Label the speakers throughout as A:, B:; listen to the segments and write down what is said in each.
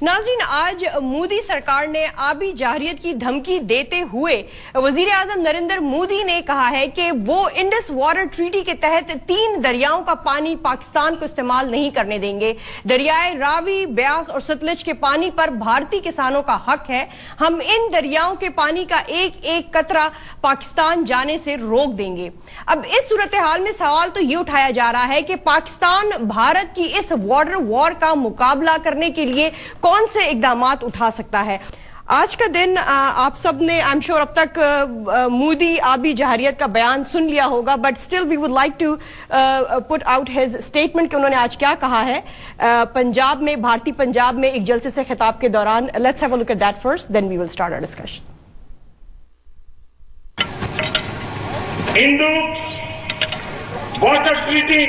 A: नाज़रीन, आज मोदी सरकार ने आबी जाहरियत की धमकी देते हुए वजीर आजम नरेंद्र मोदी ने कहा है कि वो इंडस वाटर ट्रीटी के तहत 3 दरियाओं का पानी पाकिस्तान को इस्तेमाल नहीं करने देंगे। दरियाए रावी, ब्यास और सतलज के पानी पर भारतीय किसानों का हक है। हम इन दरियाओं के पानी का एक एक कतरा पाकिस्तान जाने से रोक देंगे। अब इस सूरत हाल में सवाल तो ये उठाया जा रहा है कि पाकिस्तान भारत की इस वाटर वॉर का मुकाबला करने के लिए कौन से इकदामात उठा सकता है। आज का दिन आप सब ने आई एम श्योर अब तक मोदी आबी जाहरियत का बयान सुन लिया होगा, but still we would like to put out his statement कि उन्होंने आज क्या कहा है पंजाब में, भारतीय पंजाब में एक जलसे से खिताब के दौरान। Let's have a look at that first, then we will start our discussion.
B: Indus water treaty,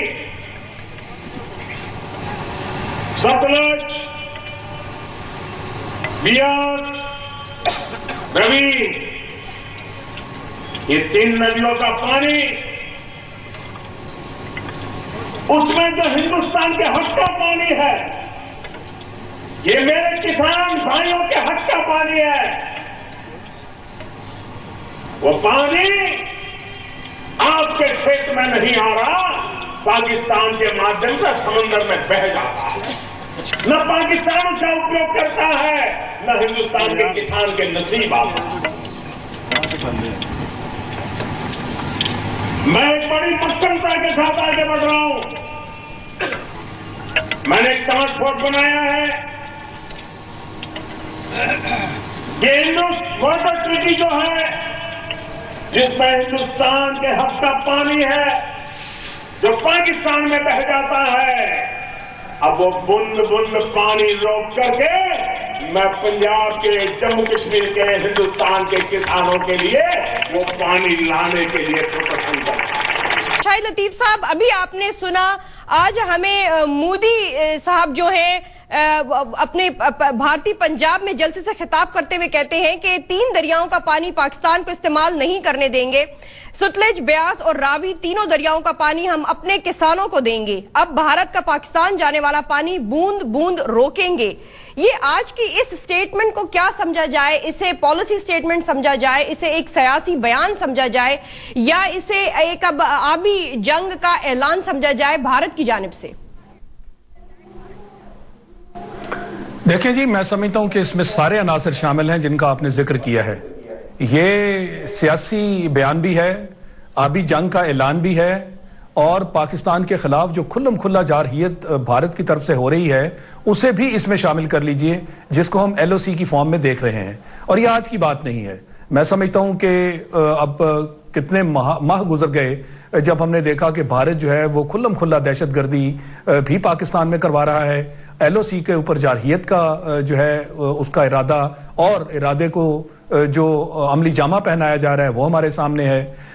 B: Sutlej, Beas, Ravi, ये 3 नदियों का पानी, उसमें जो हिंदुस्तान के हक का पानी है, ये मेरे किसान भाइयों के हक का पानी है। वो पानी आपके खेत में नहीं आ रहा, पाकिस्तान के माध्यम से समंदर में बह जाता है। न पाकिस्तान उसका उपयोग करता है, न हिंदुस्तान के किसान के नसीब आता है। मैं एक बड़ी मक्कमता के साथ आगे बढ़ रहा हूं। मैंने एक टास्क फोर्स बनाया है कि इंडस वाटर ट्रीटी जो है, जिसमें हिंदुस्तान के हक का पानी है जो पाकिस्तान में बह जाता है, अब वो बूंद बूंद पानी रोक करके मैं पंजाब के, जम्मू कश्मीर के, हिंदुस्तान के किसानों के लिए वो पानी लाने के लिए प्रोत्साहन करता।
A: शाहिद लतीफ साहब, अभी आपने सुना, आज हमें मोदी साहब जो है अपने भारतीय पंजाब में जलसे से खिताब करते हुए कहते हैं कि 3 दरियाओं का पानी पाकिस्तान को इस्तेमाल नहीं करने देंगे। सतलज, ब्यास और रावी, तीनों दरियाओं का पानी हम अपने किसानों को देंगे। अब भारत का पाकिस्तान जाने वाला पानी बूंद बूंद रोकेंगे। ये आज की इस स्टेटमेंट को क्या समझा जाए? इसे पॉलिसी स्टेटमेंट समझा जाए, इसे एक सियासी बयान समझा जाए, या इसे एक अब आबी जंग का ऐलान समझा जाए भारत की जानिब से?
C: देखें जी, मैं समझता हूं कि इसमें सारे अनासर शामिल हैं जिनका आपने जिक्र किया है। ये सियासी बयान भी है, आबी जंग का ऐलान भी है, और पाकिस्तान के खिलाफ जो खुल्लम खुल्ला जारहियत भारत की तरफ से हो रही है उसे भी इसमें शामिल कर लीजिए, जिसको हम LOC की फॉर्म में देख रहे हैं। और ये आज की बात नहीं है। मैं समझता हूं कि अब कितने माह गुजर गए जब हमने देखा कि भारत जो है वो खुल्लम खुल्ला दहशतगर्दी भी पाकिस्तान में करवा रहा है। LOC के ऊपर जारहियत का जो है उसका इरादा और इरादे को जो अमली जामा पहनाया जा रहा है वो हमारे सामने है।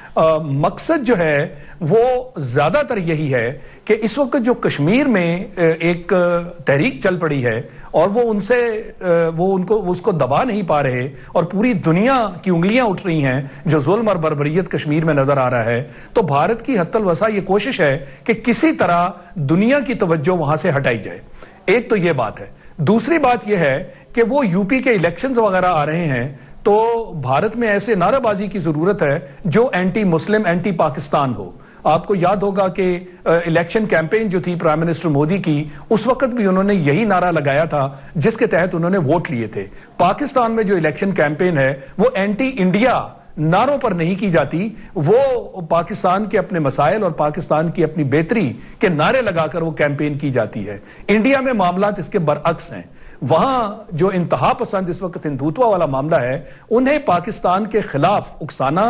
C: मकसद जो है वो ज्यादातर यही है कि इस वक्त जो कश्मीर में एक तहरीक चल पड़ी है और वो उनको उसको दबा नहीं पा रहे, और पूरी दुनिया की उंगलियां उठ रही हैं जो जुल्म और बर्बरियत कश्मीर में नजर आ रहा है। तो भारत की हत्तल वसा ये कोशिश है कि किसी तरह दुनिया की तवज्जो वहां से हटाई जाए। एक तो ये बात है। दूसरी बात यह है कि वो यूपी के इलेक्शंस वगैरह आ रहे हैं, तो भारत में ऐसे नाराबाजी की जरूरत है जो एंटी मुस्लिम, एंटी पाकिस्तान हो। आपको याद होगा कि इलेक्शन कैंपेन जो थी प्राइम मिनिस्टर मोदी की, उस वक्त भी उन्होंने यही नारा लगाया था जिसके तहत उन्होंने वोट लिए थे। पाकिस्तान में जो इलेक्शन कैंपेन है वो एंटी इंडिया नारों पर नहीं की जाती, वो पाकिस्तान के अपने मसाइल और पाकिस्तान की अपनी बेहतरी के नारे लगाकर वो कैंपेन की जाती है। इंडिया में मामलात इसके बरअक्स हैं। वहां जो इंतहा पसंद इस वक्त हिंदुत्व वाला मामला है, उन्हें पाकिस्तान के खिलाफ उकसाना,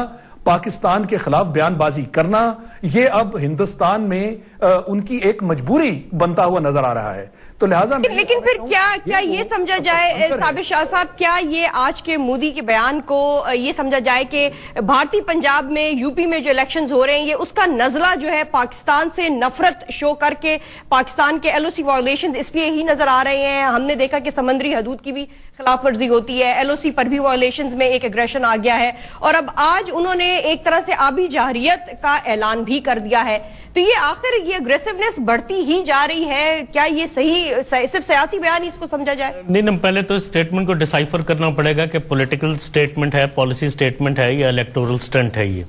C: पाकिस्तान के खिलाफ बयानबाजी करना, ये अब हिंदुस्तान में उनकी एक मजबूरी बनता हुआ नजर आ रहा है। तो लिहाजा
A: लेकिन फिर क्या ये समझा जाए साबिर शाह साहब, क्या ये आज के मोदी के बयान को ये समझा जाए कि भारतीय पंजाब में, यूपी में जो इलेक्शंस हो रहे हैं, ये उसका नजला जो है पाकिस्तान से नफरत शो करके पाकिस्तान के LOC वायलेशंस इसलिए ही नजर आ रहे हैं? हमने देखा कि समंदरी हदूद की भी खिलाफ वर्जी होती है, LOC पर भी वायलेशंस में एक एग्रेशन आ गया है, और अब आज उन्होंने एक तरह से आबी जाहरियत का ऐलान भी कर दिया है। تو یہ آخر یہ اگریسونیس بڑھتی ہی جا رہی ہے, کیا یہ صحیح صرف سیاسی بیان اس کو سمجھا جائے؟
D: نہیں, پہلے تو اس سٹیٹمنٹ کو ڈیسائفر کرنا پڑے گا کہ پولیٹیکل سٹیٹمنٹ ہے, پالیسی سٹیٹمنٹ ہے یا الیکٹورل سٹنٹ ہے. یہ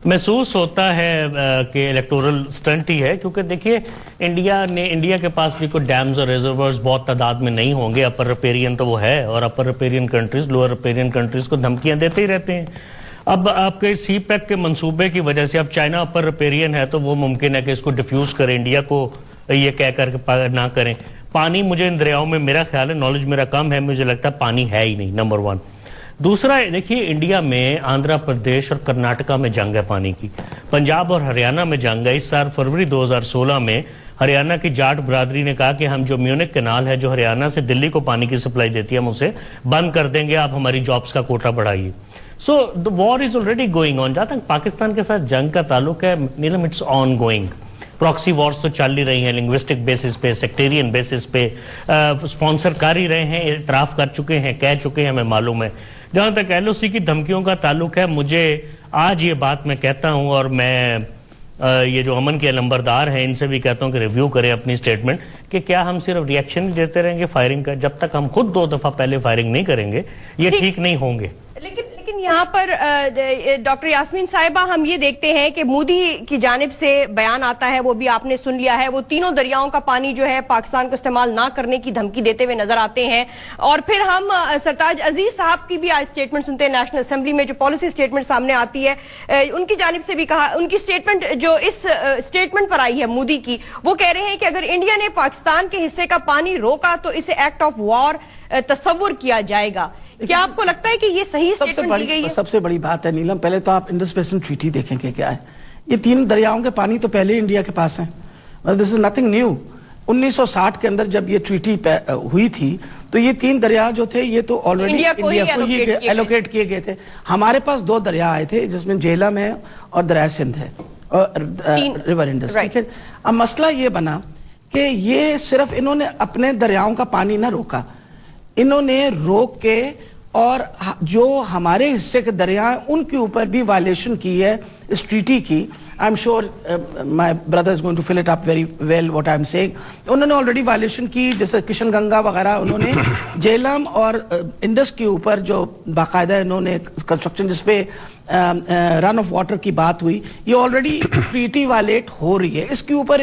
D: محسوس ہوتا ہے کہ الیکٹورل سٹنٹ ہی ہے, کیونکہ دیکھیے انڈیا کے پاس بھی کوئی ڈیمز اور ریزرورز بہت تعداد میں نہیں ہوں گے. اپر ریپیرین تو وہ ہے, اور اپر ریپیرین کنٹریز لوور ریپیرین کنٹریز کو دھمکیاں دیتے ہی رہتے ہیں. اب آپ کے سی پیک کے منصوبے کی وجہ سے اب چائنا اپر ریپیرین ہے تو وہ ممکن ہے کہ اس کو ڈیفیوز کرے, انڈیا کو یہ کہہ کر کے نہ کریں. پانی مجھے ان دریاؤں میں, میرا خیال ہے, نالج میرا کم ہے, مجھے لگتا ہے پانی ہے ہی نہیں, نمبر 1. دوسرا دیکھیے, انڈیا میں آندھرا پردیش اور کرناٹکا میں جنگ ہے پانی کی, پنجاب اور ہریانہ میں جنگ ہے. اس سال فروری 2016 میں ہریانہ کی جاٹ برادری نے کہا کہ ہم جو میونک کینال ہے جو ہریانہ سے دلی کو پانی کی سپلائی دیتی ہے, ہم اسے بند کر دیں گے, آپ ہماری جابز کا کوٹا بڑھائیے. So the war is already going on. جہاں تک پاکستان کے ساتھ جنگ کا تعلق ہے, Neelam it's ongoing. Proxy wars تو چل ہی رہی ہیں, لنگوسٹک بیسس پہ, سیکٹیرین بیسس پہ, اسپانسر کر ہی رہے ہیں, اعتراف کر چکے ہیں, کہہ چکے ہیں, ہمیں معلوم ہے. جہاں تک ایل او سی کی دھمکیوں کا تعلق ہے, مجھے آج یہ بات میں کہتا ہوں, اور میں یہ جو امن کے نمبردار ہیں ان سے بھی کہتا ہوں کہ ریویو کریں اپنی سٹیٹمنٹ, کہ کیا ہم صرف ریئیکشن دیتے رہیں گے فائرنگ کا, جب تک ہم خود 2 دفعہ پہلے فائرنگ نہیں کریں گے یہ ٹھیک نہیں ہوں گے.
A: لیکن یہاں پر ڈاکٹر یاسمین صاحبہ, ہم یہ دیکھتے ہیں کہ مودی کی جانب سے بیان آتا ہے, وہ بھی آپ نے سن لیا ہے, وہ تینوں دریاؤں کا پانی جو ہے پاکستان کو استعمال نہ کرنے کی دھمکی دیتے ہوئے نظر آتے ہیں. اور پھر ہم سرتاج عزیز صاحب کی بھی آج سٹیٹمنٹ سنتے ہیں نیشنل اسمبلی میں, جو پالیسی سٹیٹمنٹ سامنے آتی ہے, ان کی جانب سے بھی کہا, ان کی سٹیٹمنٹ جو اس سٹیٹمنٹ پر آئی ہے مودی کی, وہ کہہ رہے ہیں کہ اگر انڈیا نے پاکستان کے حصے کا پانی روکا تو اسے ایکٹ آف وار تصور کیا جائے گا. کیا آپ کو لگتا ہے کہ یہ صحیح سٹیٹمنٹ دی گئی ہے؟
E: سب سے بڑی بات ہے نیلم, پہلے تو آپ انڈس بیسن ٹریٹی دیکھیں کہ کیا ہے. یہ 3 دریاؤں کے پانی تو پہلے انڈیا کے پاس ہیں, دس از نتھنگ نیو. 1960 کے اندر جب یہ ٹریٹی ہوئی تھی تو یہ 3 دریا جو تھے یہ تو آلریڈی انڈیا کو ہی ایلوکیٹ کیے گئے تھے. ہمارے پاس 2 دریا آئے تھے جس میں جہلم ہے اور دریائے سندھ ہے, ریور انڈس. اب مسئلہ یہ بنا کہ یہ صرف انہوں نے اپنے دریاؤں کا پانی نہ روکا, انہوں نے روک کے اور جو ہمارے حصے کے دریا ہیں ان کے اوپر بھی وائلیشن کی ہے اس ٹریٹی کی. I'm sure my brother is going to fill it up very well what I'm saying. انہوں نے already violation کی, جیسے کشن گنگا وغیرہ, انہوں نے جہلم اور انڈس کے اوپر جو باقاعدہ انہوں نے کنسٹرکشن جس پہ رن آف واٹر کی بات ہوئی, یہ already ٹریٹی وائلیٹ ہو رہی ہے. اس کے اوپر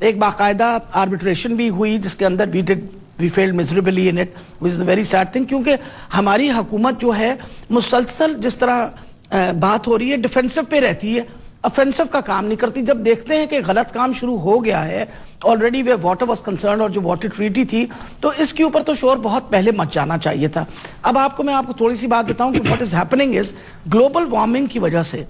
E: ایک باقاعدہ آربیٹریشن بھی ہوئی جس کے اندر we failed miserably in it, which is a very sad thing, کیونکہ ہماری حکومت جو ہے مسلسل جس طرح بات ہو رہی ہے ڈیفینسو پہ رہتی ہے, افینسو کا کام نہیں کرتی. جب دیکھتے ہیں کہ غلط کام شروع ہو گیا ہے already where water was concerned اور جو واٹر ٹریٹی تھی, تو اس کے اوپر تو شور بہت پہلے مچ جانا چاہیے تھا. اب میں آپ کو تھوڑی سی بات بتاؤں کہ what is happening is global warming کی وجہ سے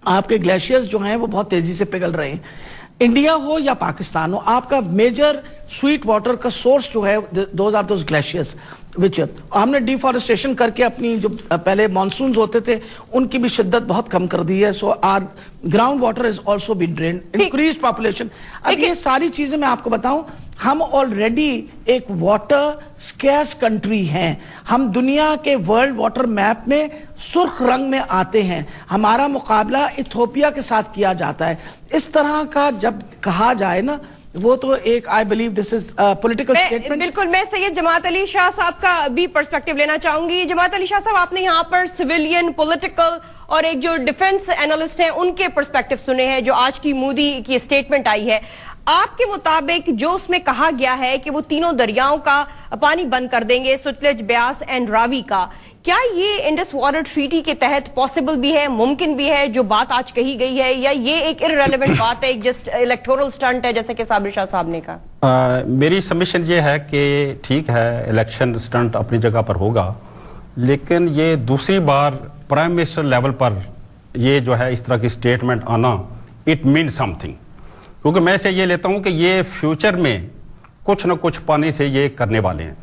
E: آپ کے گلیشیئرز جو ہیں وہ بہت تیزی سے پگھل رہے ہیں. انڈیا ہو یا پاکستان ہو, آپ کا میجر سویٹ واٹر کا سورس جو ہے those are those glaciers which ہم نے ڈیفارسٹیشن کر کے اپنی جو پہلے مانسونز ہوتے تھے ان کی بھی شدت بہت کم کر دی ہے. سو our ground water is also been drained, increased population. اب یہ ساری چیزیں میں آپ کو بتاؤں, ہم آلریڈی ایک واٹر سکیرس کنٹری ہیں, ہم دنیا کے ورلڈ واٹر میپ میں سرخ رنگ میں آتے ہیں. ہمارا مقابلہ ایتھوپیا کے ساتھ کیا جاتا ہے. اس طرح کا جب کہا جائے نا, وہ تو ایک I believe this is political statement.
A: بالکل, میں سید جماعت علی شاہ صاحب کا بھی پرسپیکٹیو لینا چاہوں گی. جماعت علی شاہ صاحب, آپ نے یہاں پر سویلین, پولیٹیکل اور ایک جو ڈیفنس اینالسٹ ہیں ان کے پرسپیکٹیو سنے ہیں جو آج کی مودی کی سٹیٹمنٹ آئی ہے. آپ کے مطابق جو اس میں کہا گیا ہے کہ وہ تینوں دریاؤں کا پانی بند کر دیں گے, ستلج, بیاس اینڈ راوی کا, کیا یہ انڈس واٹر ٹریٹی کے تحت پاسبل بھی ہے, ممکن بھی ہے جو بات آج کہی گئی ہے, یا یہ ایک irrelevant بات ہے, ایک جسٹ الیکٹورل سٹنٹ ہے جیسے کہ صابر شاہ صاحب نے کہا؟
F: میری سبمیشن یہ ہے کہ ٹھیک ہے الیکشن سٹنٹ اپنی جگہ پر ہوگا, لیکن یہ دوسری بار پرائم منسٹر لیول پر یہ جو ہے اس طرح کی سٹیٹمنٹ آنا, اٹ مین سم تھنگ. کیونکہ میں سے یہ لیتا ہوں کہ یہ فیوچر میں کچھ نہ کچھ پانی سے یہ کرنے والے ہیں.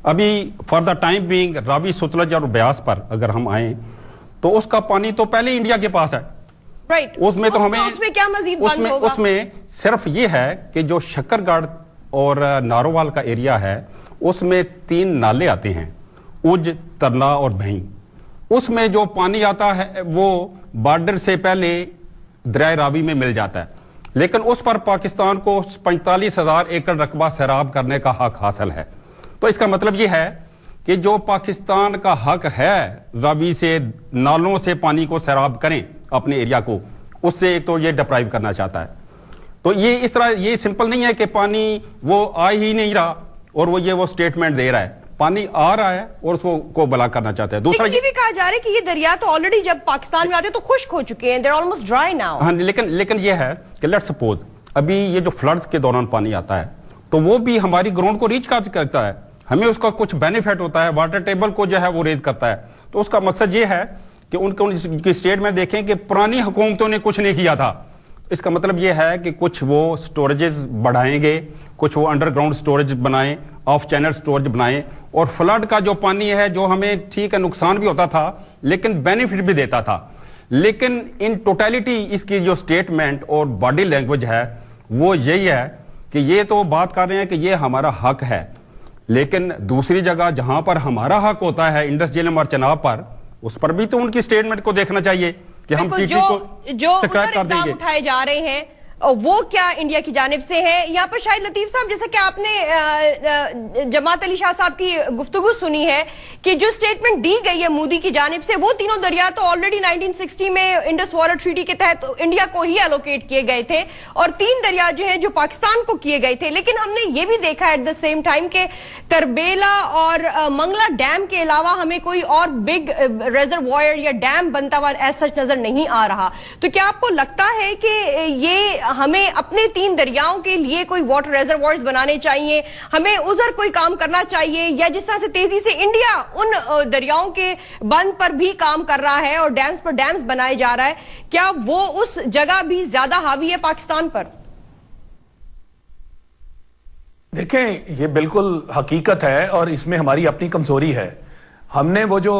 F: ابھی فار دا ٹائم بینگ راوی, ستلج اور بیاس پر اگر ہم آئیں تو اس کا پانی تو پہلے انڈیا کے پاس ہے. اس میں تو ہمیں
A: اس میں کیا مزید بند ہوگا؟
F: اس میں صرف یہ ہے کہ جو شکر گڑھ اور نارووال کا ایریا ہے اس میں 3 نالے آتے ہیں, اج, ترلا اور بھیں. اس میں جو پانی آتا ہے وہ بارڈر سے پہلے دریائے راوی میں مل جاتا ہے, لیکن اس پر پاکستان کو 45,000 ایکڑ رقبہ سیراب کرنے کا حق حاصل ہے. تو اس کا مطلب یہ ہے کہ جو پاکستان کا حق ہے راوی سے نالوں سے پانی کو سیراب کریں اپنے ایریا کو, اس سے ایک تو یہ ڈپرائیو کرنا چاہتا ہے. تو یہ اس طرح یہ سمپل نہیں ہے کہ پانی وہ آ ہی نہیں رہا اور وہ سٹیٹمنٹ دے رہا ہے, پانی آ رہا ہے اور اس کو بلا کرنا چاہتا ہے. دوسرا
A: یہ بھی کہا جا رہا ہے کہ یہ دریا تو آلریڈی جب پاکستان میں آتے تو خشک ہو چکے ہیں, they're almost dry now.
F: ہاں, لیکن یہ ہے کہ لیٹ سپوز ابھی یہ جو فلڈز کے دوران پانی آتا ہے تو وہ بھی ہماری گراؤنڈ کو ریچ کرتا ہے, ہمیں اس کا کچھ بینیفٹ ہوتا ہے, واٹر ٹیبل کو جو ہے وہ ریز کرتا ہے. تو اس کا مقصد یہ ہے کہ ان کی اسٹیٹ میں دیکھیں کہ پرانی حکومتوں نے کچھ نہیں کیا تھا. اس کا مطلب یہ ہے کہ کچھ وہ سٹوریجز بڑھائیں گے, کچھ وہ انڈر گراؤنڈ سٹوریج بنائیں, آف چینل سٹوریج بنائیں, اور فلڈ کا جو پانی ہے جو ہمیں ٹھیک ہے نقصان بھی ہوتا تھا لیکن بینیفٹ بھی دیتا تھا. لیکن ان ٹوٹیلٹی اس کی جو سٹیٹمنٹ اور باڈی لینگویج ہے وہ یہی ہے کہ یہ تو بات کر رہے ہیں کہ یہ ہمارا حق ہے, لیکن دوسری جگہ جہاں پر ہمارا حق ہوتا ہے انڈس جھیلم اور چناب پر, اس پر بھی تو ان کی سٹیٹمنٹ کو دیکھنا چاہیے کہ ہم ٹی ٹی کو سبسکرائب کر دیں گے.
A: اٹھائے جا رہے ہیں وہ کیا انڈیا کی جانب سے ہے؟ یہاں پر شاید لطیف صاحب جیسا کہ آپ نے جماعت علی شاہ صاحب کی گفتگو سنی ہے کہ جو سٹیٹمنٹ دی گئی ہے مودی کی جانب سے, وہ تینوں دریا تو آلریڈی 1960 میں انڈس واٹر ٹریٹی کے تحت انڈیا کو ہی الوکیٹ کیے گئے تھے, اور 3 دریا جو ہیں جو پاکستان کو کیے گئے تھے. لیکن ہم نے یہ بھی دیکھا ہے ایٹ دا سیم ٹائم کہ تربیلا اور منگلا ڈیم کے علاوہ ہمیں کوئی اور بگ ریزروائر یا ڈیم بنتا ہوا ایز سچ نظر نہیں آ رہا. تو کیا آپ کو لگتا ہے کہ یہ ہمیں اپنے 3 دریاؤں کے لیے کوئی واٹر ریزروائرز بنانے چاہیے, ہمیں ادھر کوئی کام کرنا چاہیے, یا جس طرح سے تیزی سے انڈیا ان دریاؤں کے بند پر بھی کام کر رہا ہے اور ڈیمز پر ڈیمز بنائے جا رہا ہے, کیا وہ اس جگہ بھی زیادہ حاوی ہے پاکستان پر؟
C: دیکھیں یہ بالکل حقیقت ہے اور اس میں ہماری اپنی کمزوری ہے. ہم نے وہ جو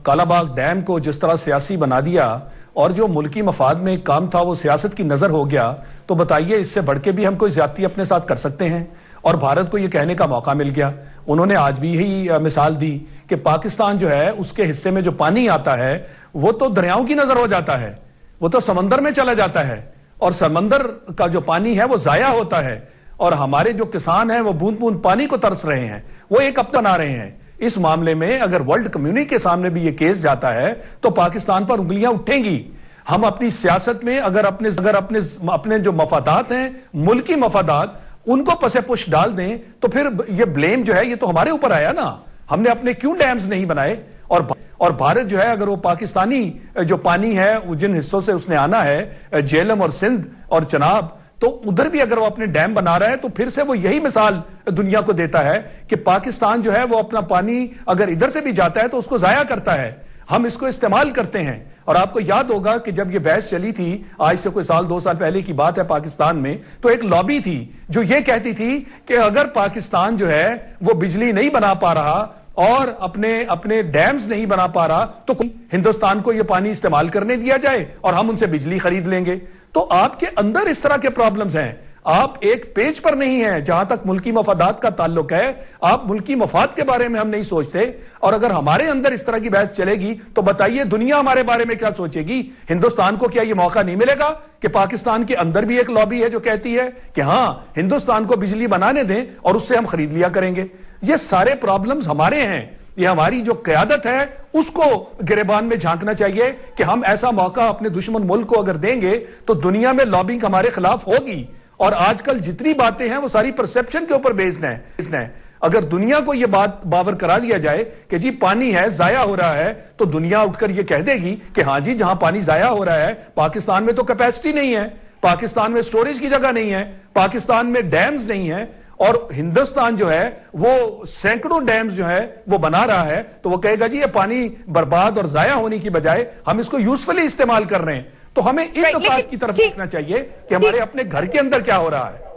C: کالا باغ ڈیم کو جس طرح سیاسی بنا دیا اور جو ملکی مفاد میں کام تھا وہ سیاست کی نظر ہو گیا, تو بتائیے اس سے بڑھ کے بھی ہم کوئی زیادتی اپنے ساتھ کر سکتے ہیں؟ اور بھارت کو یہ کہنے کا موقع مل گیا. انہوں نے آج بھی یہی مثال دی کہ پاکستان جو ہے اس کے حصے میں جو پانی آتا ہے وہ تو دریاؤں کی نظر ہو جاتا ہے, وہ تو سمندر میں چلا جاتا ہے, اور سمندر کا جو پانی ہے وہ ضائع ہوتا ہے, اور ہمارے جو کسان ہیں وہ بوند بوند پانی کو ترس رہے ہیں, وہ ایک اپنا بنا رہے ہیں. اس معاملے میں اگر ورلڈ کمیونٹی کے سامنے بھی یہ کیس جاتا ہے تو پاکستان پر انگلیاں اٹھیں گی. ہم اپنی سیاست میں اگر اپنے جو مفادات ہیں, ملکی مفادات, ان کو پسے پش ڈال دیں تو پھر یہ بلیم جو ہے یہ تو ہمارے اوپر آیا نا. ہم نے اپنے کیوں ڈیمز نہیں بنائے؟ اور بھارت جو ہے اگر وہ پاکستانی جو پانی ہے جن حصوں سے اس نے آنا ہے جہلم اور سندھ اور چناب, تو ادھر بھی اگر وہ اپنے ڈیم بنا رہا ہے تو پھر سے وہ یہی مثال دنیا کو دیتا ہے کہ پاکستان جو ہے وہ اپنا پانی اگر ادھر سے بھی جاتا ہے تو اس کو ضائع کرتا ہے, ہم اس کو استعمال کرتے ہیں. اور آپ کو یاد ہوگا کہ جب یہ بحث چلی تھی آج سے کوئی 2 سال پہلے کی بات ہے پاکستان میں, تو ایک لابی تھی جو یہ کہتی تھی کہ اگر پاکستان جو ہے وہ بجلی نہیں بنا پا رہا اور اپنے ڈیمز نہیں بنا پا رہا تو ہندوستان کو یہ پانی استعمال کرنے دیا جائے اور ہم ان سے بجلی خرید لیں گے. تو آپ کے اندر اس طرح کے پرابلمز ہیں, آپ ایک پیج پر نہیں ہیں. جہاں تک ملکی مفادات کا تعلق ہے, آپ ملکی مفاد کے بارے میں ہم نہیں سوچتے, اور اگر ہمارے اندر اس طرح کی بحث چلے گی تو بتائیے دنیا ہمارے بارے میں کیا سوچے گی؟ ہندوستان کو کیا یہ موقع نہیں ملے گا کہ پاکستان کے اندر بھی ایک لابی ہے جو کہتی ہے کہ ہاں ہندوستان کو بجلی بنانے دیں اور اس سے ہم خرید لیا کریں گے؟ یہ سارے پرابلمز ہمارے ہیں. یہ ہماری جو قیادت ہے اس کو گریبان میں جھانکنا چاہیے کہ ہم ایسا موقع اپنے دشمن ملک کو اگر دیں گے تو دنیا میں لابنگ ہمارے خلاف ہوگی. اور آج کل جتنی باتیں ہیں وہ ساری پرسپشن کے اوپر بیسڈ ہیں. اگر دنیا کو یہ بات باور کرا دیا جائے کہ جی پانی ہے ضائع ہو رہا ہے, تو دنیا اٹھ کر یہ کہہ دے گی کہ ہاں جی جہاں پانی ضائع ہو رہا ہے پاکستان میں تو کیپیسٹی نہیں ہے, پاکستان میں سٹوریج کی جگہ نہیں ہے, پاکستان میں ڈیمز نہیں ہیں, اور ہندوستان جو ہے وہ سینکڑوں ڈیمز جو ہے وہ بنا رہا ہے, تو وہ کہے گا جی یہ پانی برباد اور ضائع ہونے کی بجائے ہم اس کو یوزفلی استعمال کر رہے ہیں. تو ہمیں ان نکات کی طرف دیکھنا چاہیے کہ ہمارے اپنے گھر کے اندر کیا ہو رہا ہے.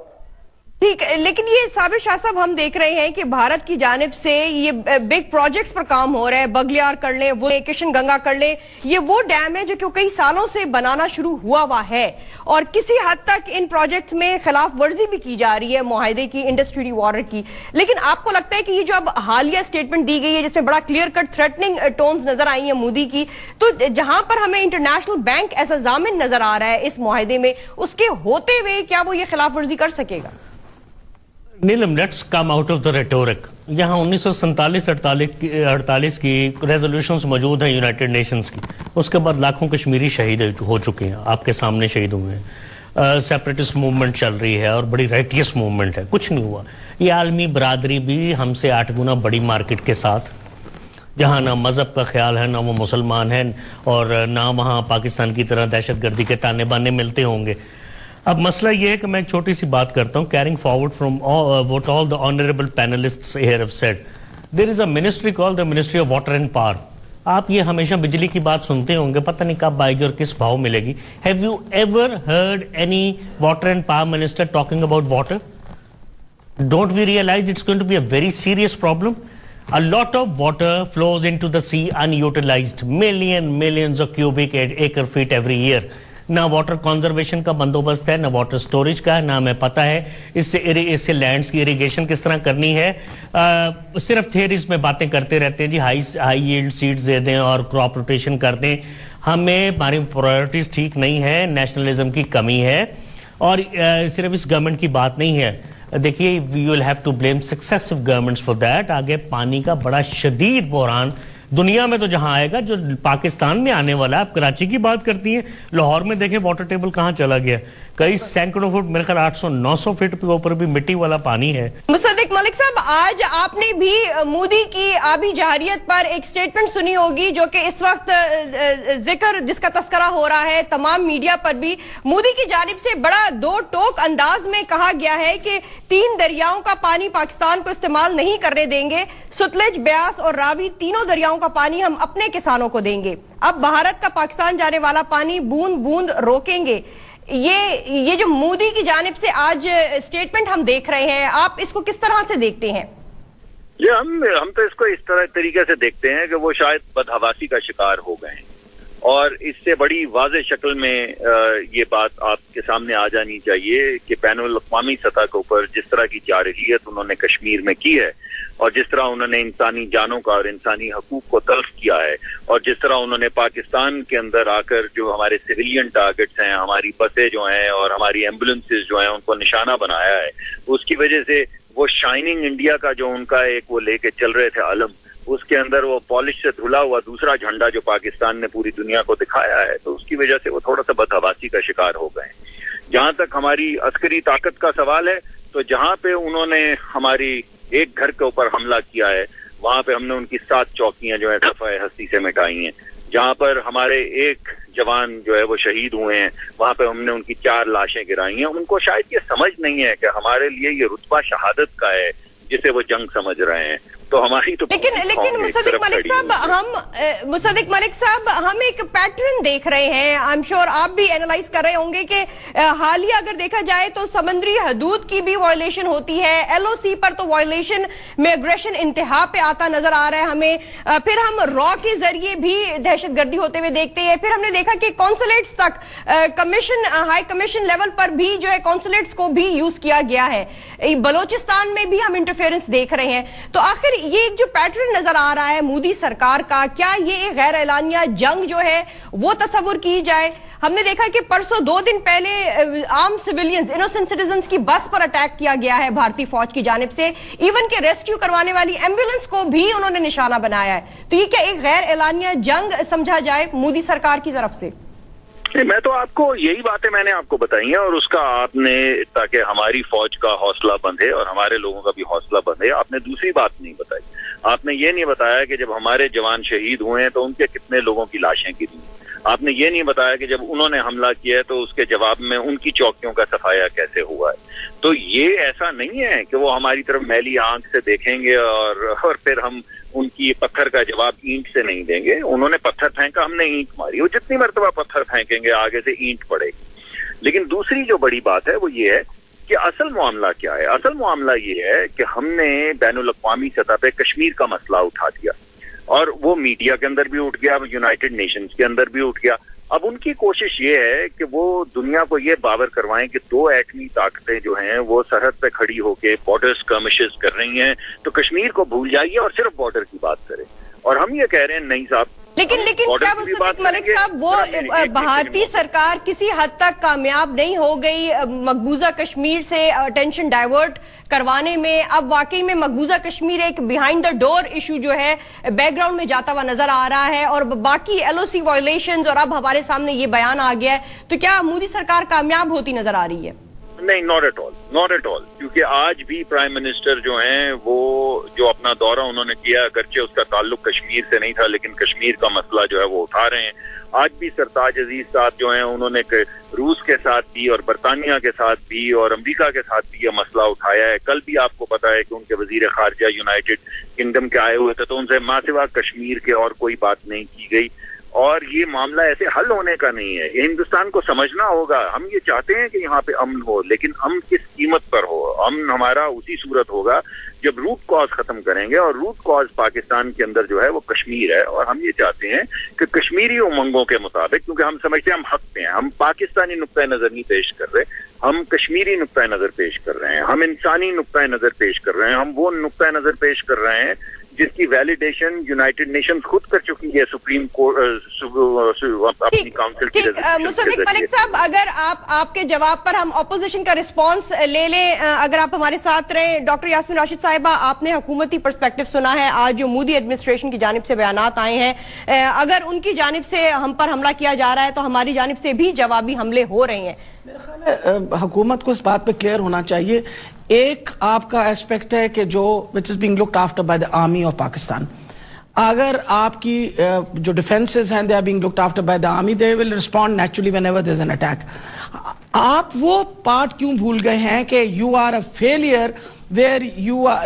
A: ठीक, लेकिन ये साबिर शाह साहब हम देख रहे हैं कि भारत की जानिब से ये बिग प्रोजेक्ट्स पर काम हो रहा है, बगलियार कर लें, वो किशन गंगा कर लें, ये वो डैम है जो कई सालों से बनाना शुरू हुआ है और किसी हद तक इन प्रोजेक्ट्स में खिलाफ वर्जी भी की जा रही है मुआहदे की, इंडस ट्रीटी वाटर की। लेकिन आपको लगता है कि ये जो अब हालिया स्टेटमेंट दी गई है जिसमें बड़ा क्लियर कट थ्रेटनिंग टोन्स नजर आई है मोदी की, तो जहां पर हमें इंटरनेशनल बैंक ऐसा जामिन नजर आ रहा है इस मुआहदे में, उसके होते हुए क्या वो ये खिलाफ वर्जी कर सकेगा?
D: Neelam, let's come out of the rhetoric. यहाँ 1947-48 की रेजोल्यूशंस मौजूद हैं यूनाइटेड नेशंस की, उसके बाद लाखों कश्मीरी शहीद हो चुके हैं, आपके सामने शहीद हुए हैं। सेपरेटिस्ट मूवमेंट चल रही है और बड़ी राइटियस मूवमेंट है, कुछ नहीं हुआ। ये आलमी बरादरी भी हमसे 8 गुना बड़ी मार्केट के साथ, जहाँ ना मजहब का ख्याल है, ना वो मुसलमान हैं और ना वहाँ पाकिस्तान की तरह दहशतगर्दी के ताने बाने मिलते होंगे। अब मसला ये है कि मैं एक छोटी सी बात करता हूँ, carrying forward from what all the honourable panellists here have said, there is a ministry called the ministry of water and power. आप ये हमेशा बिजली की बात सुनते होंगे, पता नहीं कब आएगी और किस भाव मिलेगी। Have you ever heard any water and power minister talking about water? Don't we realise it's going to be a very serious problem? A lot of water flows into the sea unutilized, millions of cubic acre feet every year. ना water conservation का बंदोबस्त है, ना water storage का, ना हमें पता है इससे लैंड्स की इरिगेशन किस तरह करनी है। सिर्फ थ्योरीज में बातें करते रहते हैं जी, हाई यील्ड सीड्स दे दें और क्रॉप रोटेशन कर दें। हमारी प्रायोरिटीज ठीक नहीं है, नेशनलिज्म की कमी है और सिर्फ इस गवर्नमेंट की बात नहीं है। देखिए, you will have to blame successive governments for that. आगे पानी का बड़ा शदीद बहरान दुनिया में तो जहां आएगा, जो पाकिस्तान में आने वाला है। आप कराची की बात करती हैं, लाहौर में देखें वाटर टेबल कहां चला गया, कई सैकड़ों फुट, मेरे ख्याल 800-900 फीट के ऊपर भी मिट्टी वाला पानी है।
A: मुसद्दिक मलिक साहब, आज आपने भी मोदी की आबी जहरियत पर एक स्टेटमेंट सुनी होगी जो कि इस वक्त जिक्र जिसका तस्करा हो रहा है तमाम मीडिया पर भी। मोदी की जानिब से बड़ा दो टोक अंदाज में कहा गया है कि 3 दरियाओं का पानी पाकिस्तान को इस्तेमाल नहीं करने देंगे, सतलुज, ब्यास और रावी तीनों दरियाओं का पानी हम अपने किसानों को देंगे। अब भारत का पाकिस्तान जाने वाला पानी बूंद बूंद रोकेंगे। ये जो मोदी की जानिब से आज स्टेटमेंट हम देख रहे हैं, आप इसको किस तरह से देखते हैं?
G: ये हम तो इसको इस तरीके से देखते हैं कि वो शायद बदहवासी का शिकार हो गए हैं और इससे बड़ी वाज़ेह शक्ल में ये बात आपके सामने आ जानी चाहिए कि बैनुल अक़वामी सतह के ऊपर जिस तरह की जारहियत उन्होंने कश्मीर में की है और जिस तरह उन्होंने इंसानी जानों का और इंसानी हकूक को तल्फ किया है और जिस तरह उन्होंने पाकिस्तान के अंदर आकर जो हमारे सिविलियन टारगेट्स हैं, हमारी बसें जो हैं और हमारी एम्बुलेंसेज जो हैं उनको निशाना बनाया है, उसकी वजह से वो शाइनिंग इंडिया का जो उनका एक वो लेके चल रहे थे आलम, उसके अंदर वो पॉलिश से धुला हुआ दूसरा झंडा जो पाकिस्तान ने पूरी दुनिया को दिखाया है, तो उसकी वजह से वो थोड़ा सा बदहवासी का शिकार हो गए। जहां तक हमारी अस्करी ताकत का सवाल है, तो जहां पे उन्होंने हमारी एक घर के ऊपर हमला किया है, वहां पे हमने उनकी 7 चौकियां जो है सफाए हस्ती से मिटाई हैं। जहां पर हमारे एक जवान जो है वो शहीद हुए हैं, वहां पे हमने उनकी 4 लाशें गिराई हैं। उनको शायद ये समझ नहीं है कि हमारे लिए ये रुतबा शहादत का है जिसे वो जंग समझ रहे हैं। तो हमारी तो
A: लेकिन मुसद्दिक मलिक साहब हम एक पैटर्न देख रहे हैं, आई एम श्योर आप भी एनालाइज कर रहे होंगे कि हालिया अगर देखा जाए तो समुद्री हदूद की भी वायलेशन होती है, एलओसी पर तो वायलेशन में एग्रेशन इंतहा पे आता नजर आ रहा है हमें। फिर हम रॉ के जरिए भी दहशतगर्दी होते हुए देखते हैं। फिर हमने देखा कि कॉन्सुलेट्स तक कमीशन, हाई कमीशन लेवल पर भी जो है कॉन्सुलेट्स को भी यूज किया गया है। बलोचिस्तान में भी हम इंटरफेरेंस देख रहे हैं। तो आखिर ये एक जो पैटर्न नजर आ रहा है मोदी सरकार का, क्या ये एक गैर एलानिया जंग जो है वो तस्वुर की जाए? हमने देखा कि परसों 2 दिन पहले आम सिविलियंस, इनोसेंट सिटीजन्स की बस पर अटैक किया गया है भारतीय फौज की जानिब से। इवन के रेस्क्यू करवाने वाली एम्बुलेंस को भी उन्होंने निशाना बनाया है। तो ये क्या एक गैर एलानिया जंग समझा जाए मोदी सरकार की तरफ से?
G: मैं तो आपको यही बातें मैंने आपको बताई हैं और उसका आपने, ताकि हमारी फौज का हौसला बंधे और हमारे लोगों का भी हौसला बंधे, आपने दूसरी बात नहीं बताई। आपने ये नहीं बताया कि जब हमारे जवान शहीद हुए हैं तो उनके कितने लोगों की लाशें गिरी। आपने ये नहीं बताया कि जब उन्होंने हमला किया है तो उसके जवाब में उनकी चौकियों का सफाया कैसे हुआ है। तो ये ऐसा नहीं है कि वो हमारी तरफ मैली आंख से देखेंगे और फिर हम उनकी पत्थर का जवाब ईंट से नहीं देंगे। उन्होंने पत्थर फेंका, हमने ईंट मारी। वो जितनी मरतबा पत्थर फेंकेंगे आगे से ईंट पड़ेगी। लेकिन दूसरी जो बड़ी बात है वो ये है کہ اصل معاملہ کیا ہے. اصل معاملہ یہ ہے کہ ہم نے بین الاقوامی سطح پہ کشمیر کا مسئلہ اٹھا دیا اور وہ میڈیا کے اندر بھی اٹھ گیا, یونائٹڈ نیشنز کے اندر بھی اٹھ گیا. اب ان کی کوشش یہ ہے کہ وہ دنیا کو یہ باور کروائیں کہ 2 ایٹمی طاقتیں جو ہیں وہ سرحد پہ کھڑی ہو کے بارڈر اسکرمشز کر رہی ہیں, تو کشمیر کو بھول جائیے اور صرف بارڈر کی بات کریں. اور ہم یہ کہہ رہے ہیں نہیں صاحب,
A: لیکن کیا مصدق ملک صاحب وہ بھارتی سرکار کسی حد تک کامیاب نہیں ہو گئی مقبوضہ کشمیر سے اٹینشن ڈائیورٹ کروانے میں؟ اب واقعی میں مقبوضہ کشمیر ایک بیہائنڈ دا ڈور ایشو جو ہے بیک گراؤنڈ میں جاتا ہوا نظر آ رہا ہے, اور باقی ایل او سی وائلیشنز اور اب ہمارے سامنے یہ بیان آ گیا ہے, تو کیا مودی سرکار کامیاب ہوتی نظر آ رہی ہے؟
G: نہیں, ناٹ ایٹ آل. کیونکہ آج بھی پرائم منسٹر جو ہیں وہ جو اپنا دورہ انہوں نے کیا, اگرچہ اس کا تعلق کشمیر سے نہیں تھا لیکن کشمیر کا مسئلہ جو ہے وہ اٹھا رہے ہیں. آج بھی سرتاج عزیز صاحب جو ہیں انہوں نے روس کے ساتھ بھی اور برطانیہ کے ساتھ بھی اور امریکہ کے ساتھ بھی یہ مسئلہ اٹھایا ہے. کل بھی آپ کو پتا ہے کہ ان کے وزیر خارجہ یونائٹڈ کنگڈم کے آئے ہوئے تھے, تو ان سے ماں سوا کشمیر کے اور کوئی بات نہیں کی گئی. اور یہ معاملہ ایسے حل ہونے کا نہیں ہے, یہ ہندوستان کو سمجھنا ہوگا. ہم یہ چاہتے ہیں کہ یہاں پہ امن ہو, لیکن امن کس قیمت پر ہو؟ امن ہمارا اسی صورت ہوگا جب روٹ کاز ختم کریں گے, اور روٹ کاز پاکستان کے اندر جو ہے وہ کشمیر ہے. اور ہم یہ چاہتے ہیں کہ کشمیری امنگوں کے مطابق, کیونکہ ہم سمجھتے ہیں ہم حق پہ ہیں, ہم پاکستانی نقطۂ نظر نہیں پیش کر رہے, ہم کشمیری نقطۂ نظر پیش کر رہے ہیں, ہم انسانی نقطۂ نظر پیش کر رہے ہیں, ہم وہ نقطۂ نظر پیش کر رہے ہیں جس کی ویلیڈیشن یونائٹڈ نیشنز خود کر چکی ہے سپریم کورٹ اپنی کاؤنسل کی.
A: مصدق ملک صاحب, اگر آپ کے جواب پر ہم اپوزیشن کا رسپانس لے لیں, اگر آپ ہمارے ساتھ رہیں. ڈاکٹر یاسمین راشد صاحبہ, آپ نے حکومتی پرسپیکٹو سنا ہے, آج جو مودی ایڈمنسٹریشن کی جانب سے بیانات آئے ہیں, اگر ان کی جانب سے ہم پر حملہ کیا جا رہا ہے تو ہماری جانب سے بھی جوابی حملے ہو رہے ہیں.
E: میرے خیال ہے حکومت کو اس بات پہ کلیئر ہونا چاہیے. ایک آپ کا ایسپیکٹ ہے کہ جو which is being looked after by the army of Pakistan. اگر آپ کی جو ڈیفینسز ہیں they are being looked after by the army, they will respond naturally whenever there is an attack. آپ وہ پارٹ کیوں بھول گئے ہیں کہ you are a failure where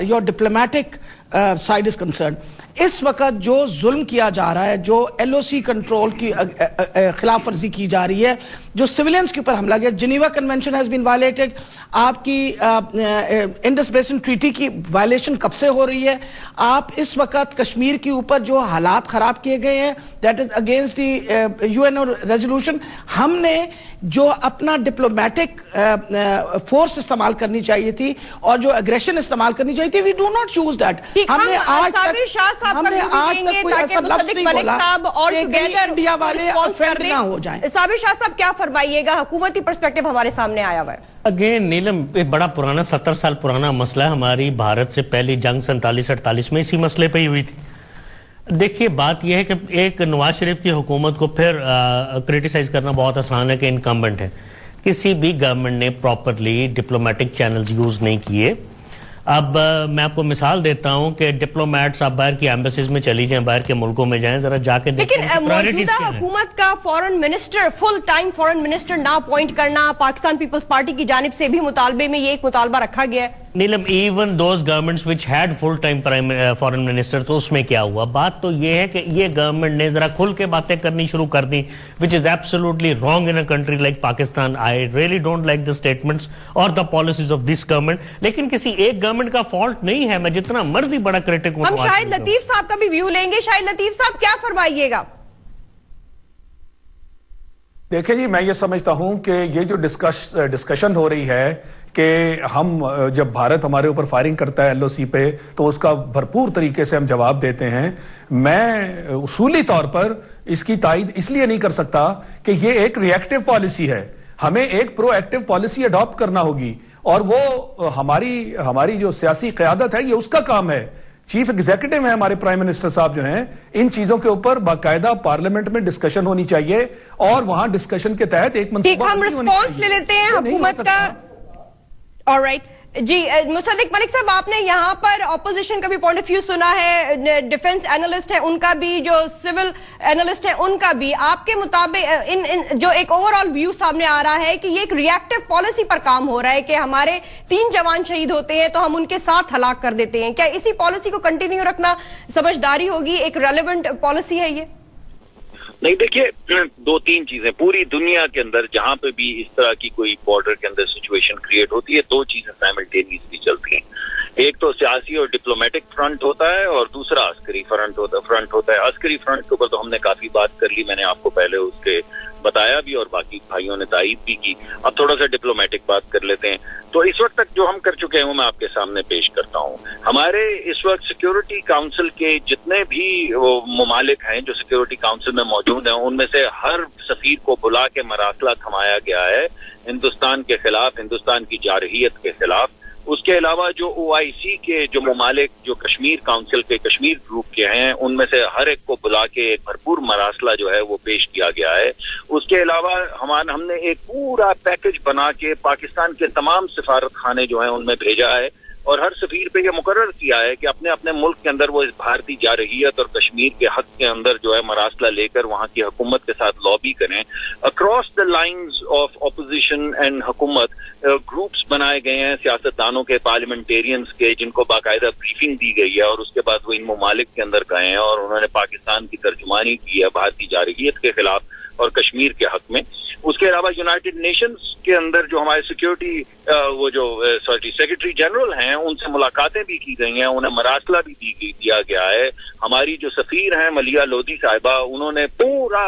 E: your diplomatic side is concerned. اس وقت جو ظلم کیا جا رہا ہے, جو ایل او سی کنٹرول کی خلاف ورزی کی جا رہی ہے, جو سویلینز کے اوپر حملہ کیا, Geneva convention has been violated, آپ کی انڈس بیسن ٹریٹی کی وائلیشن کب سے ہو رہی ہے. آپ اس وقت کشمیر کے اوپر جو حالات خراب کیے گئے ہیں that is against the U N O resolution. ہم نے جو اپنا ڈپلومیٹک فورس استعمال کرنی چاہیے تھی اور جو اگریشن استعمال کرنی چاہیے تھی, we do not choose that. ہم نے آج تک کوئی ایسا لفظ نہیں بولا کہ انڈیا والے افینڈ نہ ہو جائیں.
A: صابر شاہ صاحب کیا فرمائیے گا, حکومتی پرسپیکٹو ہمارے سامنے آیا ہوا ہے.
D: اگین نیلم ایک بڑا پرانا 70 سال پرانا مسئلہ ہے. ہماری بھارت سے پہلی جنگ 47-48 میں اسی مسئلے پہ ہی ہوئی تھی. دیکھیے بات یہ ہے کہ ایک نواز شریف کی حکومت کو پھر کریٹیسائز کرنا بہت آسان ہے کہ انکمبنٹ ہے. کسی بھی گورنمنٹ نے پراپرلی ڈپلومیٹک چینلز یوز نہیں کیے. اب میں آپ کو مثال دیتا ہوں کہ ڈپلومیٹس آپ باہر کی ایمبیسیز میں چلی جائیں, باہر کے ملکوں میں جائیں, ذرا جا کے دیکھیں.
A: لیکن موجودہ حکومت کا فورن منسٹر, فل ٹائم فورن منسٹر نہ اپوائنٹ کرنا, پاکستان پیپلز پارٹی کی جانب سے بھی مطالبے میں یہ ایک مطالبہ رکھا گیا ہے.
D: Neelam even those governments which had full time foreign minister, تو اس میں کیا ہوا؟ بات تو یہ ہے کہ یہ گورنمنٹ نے ذرا کھل کے باتیں کرنی شروع کر دی, which is absolutely wrong in a country like Pakistan. I really don't like the statements or the policies of this government. لیکن کسی ایک گورنمنٹ کا فالٹ نہیں ہے, میں جتنا مرضی بڑا کرٹک ہوں.
A: ہم شاہد لطیف صاحب کا بھی ویو لیں گے. شاہد لطیف صاحب کیا فرمائیے گا؟
C: دیکھیں جی, میں یہ سمجھتا ہوں کہ یہ جو ڈسکشن ہو رہی ہے کہ ہم جب بھارت ہمارے اوپر فائرنگ کرتا ہے ایل او سی پہ تو اس کا بھرپور طریقے سے ہم جواب دیتے ہیں. میں اصولی طور پر اس کی تائید اس لیے نہیں کر سکتا کہ یہ ایک ری ایکٹیو پالیسی ہے. ہمیں ایک پرو ایکٹیو پالیسی اڈاپٹ کرنا ہوگی, اور وہ ہماری جو سیاسی قیادت ہے یہ اس کا کام ہے. چیف ایگزیکٹو ہیں ہمارے پرائم منسٹر صاحب جو ہیں, ان چیزوں کے اوپر باقاعدہ پارلیمنٹ میں ڈسکشن ہونی چاہیے, اور وہاں ڈسکشن کے تحت ایک منصوبہ
A: ہم رسپانس لے لیتے ہیں حکومت کا. آلرائٹ جی, مصدق ملک صاحب, آپ نے یہاں پر اپوزیشن کا بھی پوائنٹ آف ویو سنا ہے, ڈیفنس اینالسٹ ہیں ان کا بھی, جو سول اینالسٹ ہیں ان کا بھی. آپ کے مطابق جو ایک اوور آل ویو سامنے آ رہا ہے کہ یہ ایک ری ایکٹیو پالیسی پر کام ہو رہا ہے کہ ہمارے 3 جوان شہید ہوتے ہیں تو ہم ان کے ساتھ ہلاک کر دیتے ہیں. کیا اسی پالیسی کو کنٹینیو رکھنا سمجھداری ہوگی, ایک ریلیونٹ پالیسی ہے یہ؟
G: नहीं, देखिए 2-3 चीजें पूरी दुनिया के अंदर जहां पे भी इस तरह की कोई बॉर्डर के अंदर सिचुएशन क्रिएट होती है, 2 चीजें साइमल्टेनियसली चलती हैं। एक तो सियासी और डिप्लोमेटिक फ्रंट होता है और दूसरा अस्करी फ्रंट होता है। अस्करी फ्रंट के ऊपर तो हमने काफी बात कर ली, मैंने आपको पहले उसके बताया भी और बाकी भाइयों ने तारीफ भी की। अब थोड़ा सा डिप्लोमेटिक बात कर लेते हैं। तो इस वक्त तक जो हम कर चुके हैं वो मैं आपके सामने पेश करता हूं। हमारे इस वक्त सिक्योरिटी काउंसिल के जितने भी ममालिक हैं जो सिक्योरिटी काउंसिल में मौजूद हैं, उनमें से हर सफीर को बुला के मरासला थमाया गया है हिंदुस्तान के खिलाफ, हिंदुस्तान की जारहियत के खिलाफ। उसके अलावा जो OIC के जो ममालिक जो कश्मीर काउंसिल के कश्मीर ग्रुप के हैं, उनमें से हर एक को बुला के एक भरपूर मरासला जो है वो पेश किया गया है। उसके अलावा हमने एक पूरा पैकेज बना के पाकिस्तान के तमाम सिफारत खाने जो हैं उनमें भेजा है और हर सफीर पे ये मुकर्रर किया है कि अपने अपने मुल्क के अंदर वो इस भारतीय जारहियत और कश्मीर के हक के अंदर जो है मरासला लेकर वहाँ की हुकूमत के साथ लॉबी करें। Across the lines of opposition and हुकूमत ग्रुप्स बनाए गए हैं सियासतदानों के, पार्लियामेंटेरियंस के, जिनको बाकायदा ब्रीफिंग दी गई है और उसके बाद वो इन ममालिक के अंदर गए हैं और उन्होंने पाकिस्तान की तर्जुमानी की है भारतीय जारहियत के खिलाफ और कश्मीर के हक में। उसके अलावा यूनाइटेड नेशंस के अंदर जो हमारे सिक्योरिटी सेक्रेटरी जनरल हैं उनसे मुलाकातें भी की गई हैं, उन्हें मरासला भी दिया गया है। हमारी जो सफीर हैं मलिया लोधी साहिबा, उन्होंने पूरा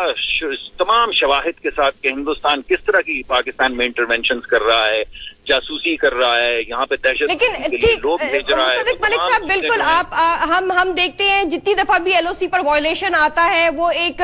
G: तमाम शवाहिद के साथ कि हिंदुस्तान किस तरह की पाकिस्तान में इंटरवेंशन कर रहा है, जासूसी कर रहा है, यहाँ पे दहशत के लिए लोग भेज रहा है।
A: मलिक साहब बिल्कुल हम देखते हैं जितनी दफा भी LOC पर वायलेशन आता है वो एक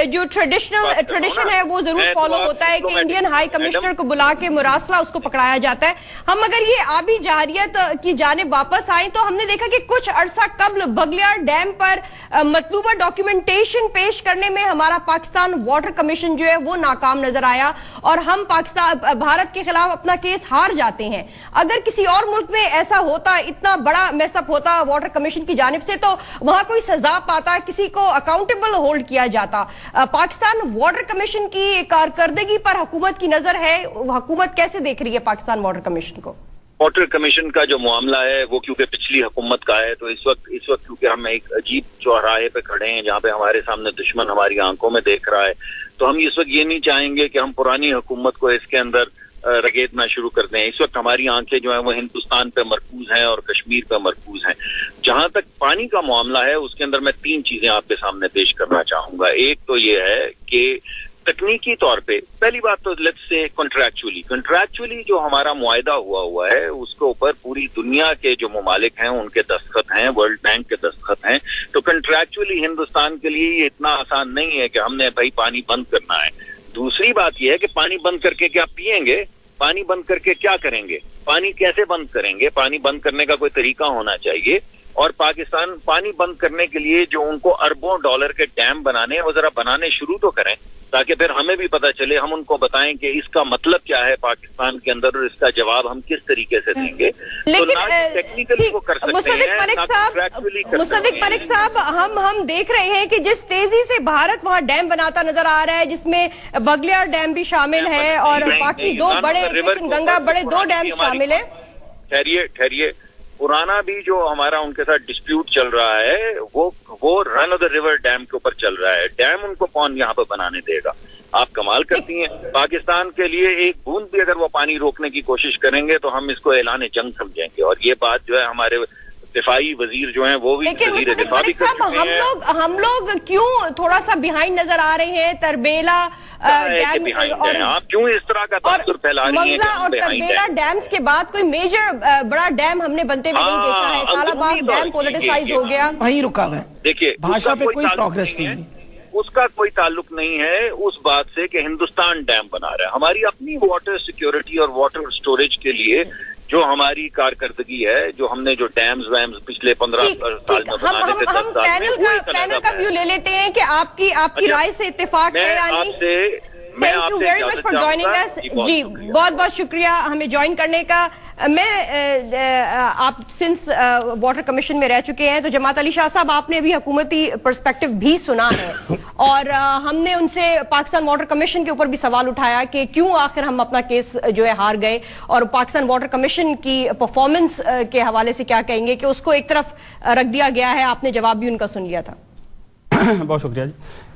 A: जो ट्रेडिशन है वो जरूर फॉलो होता है कि इंडियन हाई कमिश्नर को बुला के मुरासला उसको पकड़ाया जाता है। हम अगर ये आबी जारियत की जानिब वापस आए तो हमने देखा कि कुछ अरसा कबल बगलियार डैम पर मतलूबा डॉक्यूमेंटेशन पेश करने में हमारा पाकिस्तान वाटर कमीशन जो है वो नाकाम नजर आया और हम भारत के खिलाफ अपना केस हार जाते हैं। अगर किसी और मुल्क में ऐसा होता, इतना बड़ा मैसअप होता वाटर कमीशन की जानिब से, तो वहां कोई सजा पाता, किसी को अकाउंटेबल होल्ड किया जाता। पाकिस्तान वाटर कमीशन की कारकर्दगी पर हुकूमत की नजर है, हुकूमत कैसे देख रही है पाकिस्तान वाटर कमीशन को?
G: वाटर कमीशन का जो मामला है वो क्योंकि पिछली हुकूमत का है, तो इस वक्त क्योंकि हम एक अजीब चौराहे पे खड़े हैं जहाँ पे हमारे सामने दुश्मन हमारी आंखों में देख रहा है, तो हम इस वक्त ये नहीं चाहेंगे कि हम पुरानी हुकूमत को इसके अंदर रगेदना शुरू कर दें। इस वक्त हमारी आंखें जो है वो हिंदुस्तान पे मरकूज हैं और कश्मीर पे मरकूज हैं। जहां तक पानी का मामला है उसके अंदर मैं 3 चीजें आपके सामने पेश करना चाहूंगा। एक तो ये है कि तकनीकी तौर पे पहली बात तो लेट्स से कॉन्ट्रैक्चुअली जो हमारा मुआहदा हुआ है उसके ऊपर पूरी दुनिया के जो ममालिक हैं उनके दस्तखत हैं, वर्ल्ड बैंक के दस्तखत हैं। तो कॉन्ट्रैक्चुअली हिंदुस्तान के लिए ये इतना आसान नहीं है कि हमने भाई पानी बंद करना है। दूसरी बात यह है कि पानी बंद करके क्या पिएंगे, पानी बंद करके क्या करेंगे, पानी कैसे बंद करेंगे, पानी बंद करने का कोई तरीका होना चाहिए। और पाकिस्तान पानी बंद करने के लिए जो उनको अरबों डॉलर के डैम बनाने हैं वो जरा बनाने शुरू तो करें ताकि फिर हमें भी पता चले, हम उनको बताएं कि इसका मतलब क्या है पाकिस्तान के अंदर और इसका जवाब हम किस तरीके से देंगे।
A: लेकिन
G: तो टेक्निकली वो कर सकते हैं,
A: मुसद्दिक मलिक साहब हम देख रहे हैं कि जिस तेजी से भारत वहां डैम बनाता नजर आ रहा है जिसमें बगलियार डैम भी शामिल है और बाकी 2 बड़े गंगा बड़े 2 डैम शामिल है।
G: ठहरिए पुराना भी जो हमारा उनके साथ डिस्प्यूट चल रहा है वो run of the river dam के ऊपर चल रहा है। डैम उनको कौन यहाँ पे बनाने देगा? आप कमाल करती हैं। पाकिस्तान के लिए एक बूंद भी अगर वो पानी रोकने की कोशिश करेंगे तो हम इसको ऐलान जंग समझेंगे। और ये बात जो है हमारे दिफाई वजीर जो हैं वो भी वजीर दिफा भी कर चुके हैं।
A: हम लोग क्यों थोड़ा सा बिहाइंड नजर आ रहे हैं? तरबेला
G: और आप क्यों इस तरह का तस्वीर फैला रही हैं?
A: और तरबेला डैम्स के बाद कोई मेजर बड़ा डैम हमने बनते हुए नहीं देखा है। कालाबाग डैम पॉलिटिसाइज हो गया,
E: वहीं रुका हुआ है।
G: देखिए
E: भाषा पे कोई प्रोग्रेस नहीं है,
G: उसका कोई ताल्लुक नहीं है उस बात से कि हिंदुस्तान डैम बना रहा है। हमारी अपनी वाटर सिक्योरिटी और वाटर स्टोरेज के लिए जो हमारी कारकर्दगी है, जो हमने जो डैम्स वैम्स पिछले 15 साल में बनाने थे, 10 साल में,
A: पैनल का व्यू ले लेते हैं कि आपकी राय से इत्तेफाक है या नहीं? Thank you very much for joining us. जी बहुत बहुत शुक्रिया हमें ज्वाइन करने का। आप सिंस वाटर कमीशन में रह चुके हैं तो जमात अली शाह साहब आपने अभी हुकूमती पर्सपेक्टिव भी सुना है और हमने उनसे पाकिस्तान वाटर कमीशन के ऊपर भी सवाल उठाया कि क्यों आखिर हम अपना केस जो है हार गए और पाकिस्तान वाटर कमीशन की परफॉर्मेंस के हवाले से क्या कहेंगे कि उसको एक तरफ रख दिया गया है। आपने जवाब भी उनका सुन लिया था।
F: बहुत शुक्रिया जी।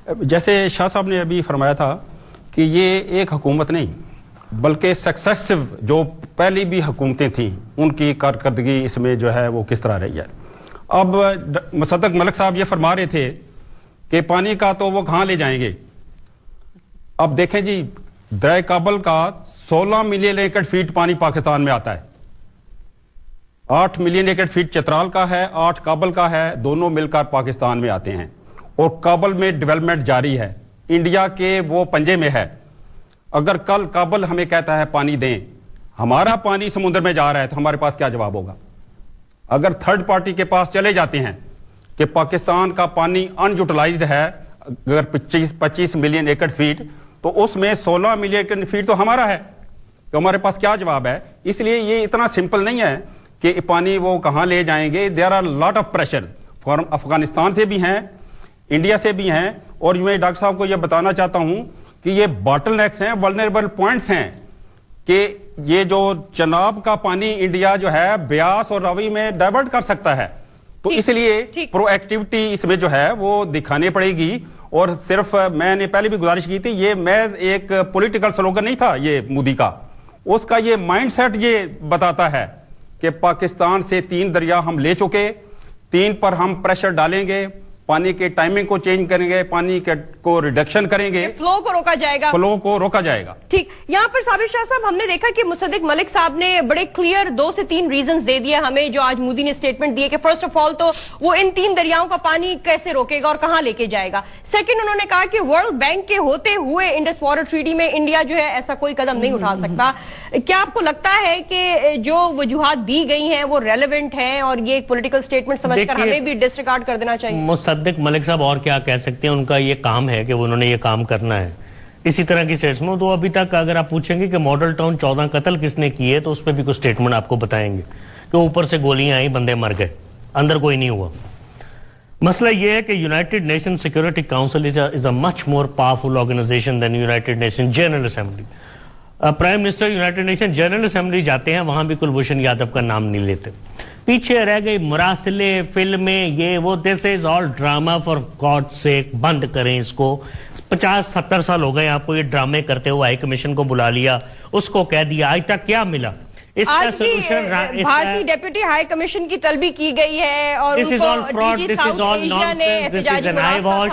F: जैसे शाह साहब ने अभी फरमाया था कि ये एक हुकूमत नहीं बल्कि सक्सेसिव जो पहली भी हुकूमतें थीं उनकी कारकर्दगी इसमें जो है वो किस तरह रही है। अब मुसद्दक मलिक साहब ये फरमा रहे थे कि पानी का तो वो कहाँ ले जाएंगे। अब देखें जी, दरिया काबल का 16 मिलियन एकड़ फीट पानी पाकिस्तान में आता है, 8 मिलियन एकड़ फीट चित्राल का है, 8 काबल का है, दोनों मिलकर पाकिस्तान में आते हैं और काबल में डेवलपमेंट जारी है, इंडिया के वो पंजे में है। अगर कल काबल हमें कहता है पानी दें, हमारा पानी समुद्र में जा रहा है तो हमारे पास क्या जवाब होगा। अगर थर्ड पार्टी के पास चले जाते हैं कि पाकिस्तान का पानी अनयूटिलाइज्ड है, अगर 25 मिलियन एकड़ फीट, तो उसमें 16 मिलियन एकड़ फीट तो हमारा है, तो हमारे पास क्या जवाब है। इसलिए ये इतना सिंपल नहीं है कि पानी वो कहाँ ले जाएंगे। There are lot of pressure for Afghanistan से भी हैं, इंडिया से भी हैं, और मैं डॉक्टर साहब को ये बताना चाहता हूँ कि ये बॉटलनेक्स हैं, वल्नरेबल पॉइंट्स हैं कि ये जो चनाब का पानी इंडिया जो है ब्यास और रावी में डाइवर्ट कर सकता है। तो इसलिए प्रोएक्टिविटी इसमें जो है वो दिखानी पड़ेगी। और सिर्फ मैंने पहले भी गुजारिश की थी, ये महज एक पॉलिटिकल स्लोगन नहीं था ये मोदी का, उसका ये माइंडसेट ये बताता है कि पाकिस्तान से 3 दरिया हम ले चुके, 3 पर हम प्रेशर डालेंगे, पानी के टाइमिंग को चेंज करेंगे, पानी के को रिडक्शन करेंगे,
A: फ्लो को रोका जाएगा,
F: फ्लो को रोका जाएगा।
A: ठीक, यहाँ पर साबिर शाह साहब, हमने देखा कि मुसद्दिक मलिक साहब ने बड़े क्लियर 2 से 3 रीजंस दे दिए हमें, जो आज मोदी ने स्टेटमेंट दिए कि फर्स्ट ऑफ ऑल तो वो इन 3 दरियाओं का पानी कैसे रोकेगा और कहां लेके जाएगा। सेकंड, उन्होंने कहा कि वर्ल्ड बैंक के होते हुए इंडस वाटर ट्रीटी में इंडिया जो है ऐसा कोई कदम नहीं उठा सकता। क्या आपको लगता है कि जो वजूहात दी गई हैं वो रेलेवेंट है और ये एक पॉलिटिकल स्टेटमेंट समझकर हमें भी डिसरिगार्ड कर देना चाहिए?
D: मुसद्दिक मलिक साहब और क्या कह सकते हैं, उनका ये काम है कि उन्होंने ये काम करना है। इसी तरह की स्टेटमेंट तो अभी तक अगर आप पूछेंगे कि मॉडल टाउन 14 कत्ल किसने किए, तो उस पर भी कुछ स्टेटमेंट आपको बताएंगे कि ऊपर से गोलियां आई, बंदे मर गए, अंदर कोई नहीं हुआ। मसला यह है कि United Nation Security Council is a much more powerful organisation than United Nation General Assembly. Prime minister United Nation General Assembly जाते हैं, वहां भी कुलभूषण यादव का नाम नहीं लेते, पीछे रह गई मुरासिले, फिल्में, ये वो। This is all drama, for God sake बंद करें इसको। 50-70 साल हो गए आपको ये ड्रामे करते हुए। हाई कमीशन को बुला लिया, उसको कह दिया, आज तक क्या मिला इसका सोल्यूशन?
A: भारतीय डेप्यूटी हाई कमीशन की तलबी की गई है और
D: this is all fraud, this is all nonsense, this is an eye wash,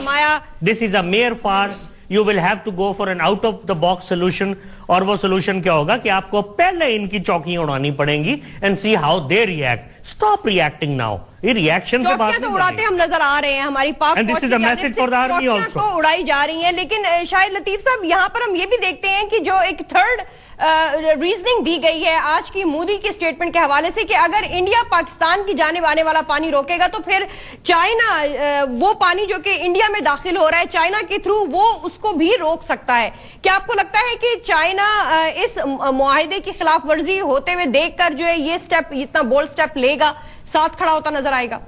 D: this is a mere farce. You will have to go for an out of the box solution. और वो solution क्या होगा कि आपको पहले इनकी चौकियां उड़ानी पड़ेंगी and see how they react. Stop reacting now. ये रिएक्शन से बात
A: तो उड़ाते हम नजर आ रहे हैं, हमारी पाक
D: and this is a message for the army also,
A: तो उड़ाई जा रही है। लेकिन शाहिद लतीफ साहब, यहां पर हम ये भी देखते हैं कि जो एक थर्ड रीजनिंग दी गई है आज की मोदी की स्टेटमेंट के हवाले से कि अगर इंडिया पाकिस्तान की जानिब आने वाला पानी रोकेगा तो फिर चाइना वो पानी जो कि इंडिया में दाखिल हो रहा है चाइना के थ्रू, वो उसको भी रोक सकता है। क्या आपको लगता है कि चाइना इस मुआहिदे की खिलाफ वर्जी होते हुए देखकर जो है ये स्टेप, इतना बोल्ड स्टेप लेगा, साथ खड़ा होता नजर आएगा?